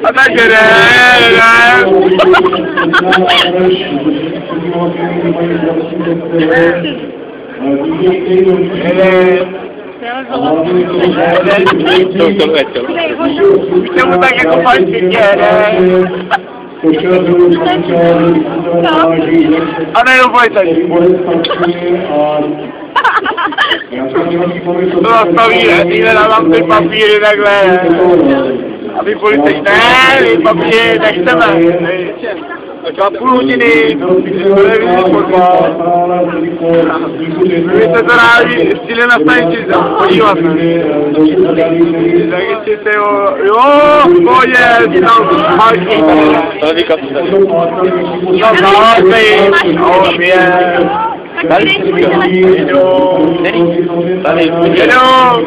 A takže ne. Chceme tak jako fajčitě, ne? A nejenom policajti. To zastaví, ne? Týhle dávám ty papíry takhle. A vy policajti, ne, vy papíry nechceme. Třeba půl hodiny, televizní fotbal. Vy jste to rádi, stihli na stanici podívat. Tak ještě se jo, pohodě, tam háží. To říká co tady. Tam záleží, Tady jedou.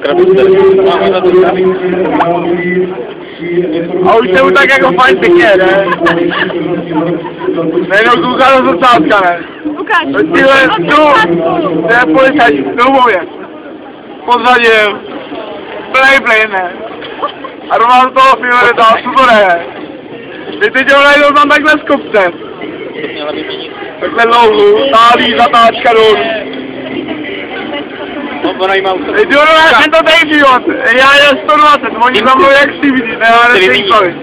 Krabice. Máme na to A už se mu tak jako fajn pěkně, ne? Nejenom kouká do zrcátka, ne? Tyhle, to je policajti, domově. Pozadím. Play, ne? A rovná do toho filmu dál, co to ne? Vy teď ho najdou tam takhle z kopce. Takhle dlouhou, stálý zatáčka dolů. Ty já jsem to tady život, já je 120, oni za mnou jak si vidí, ne, já nechci bavit.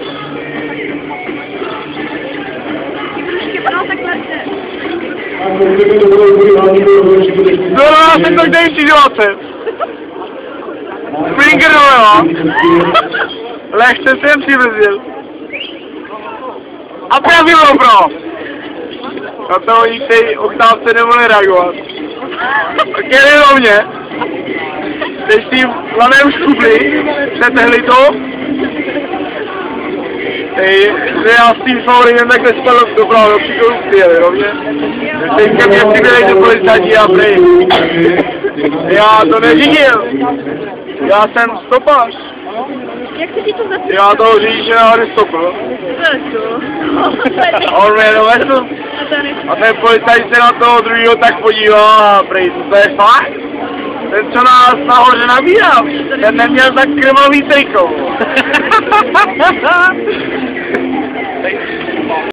Já jsem to tady život. Springerové, lehce jsem přivezil. A pravidlo, bro. Na to oni v té oktávce nemohli reagovat. Tak jeli do mě. Teď s tím lanem škubli, přetehli to. Já s tím favorem takhle spadl doprava do příkladu přijeli, rovně. Teďka mě přiběli do policajti a prej. Já to neřídil. Já jsem stopář. Jak se ti to začalo? Já toho řidiče nestopil. A on mě dovezl. A ten policajt se na toho druhého tak podíval a prej, to je fakt? Ten, co nás nahoře nabíral, ten neměl tak krvavý triko.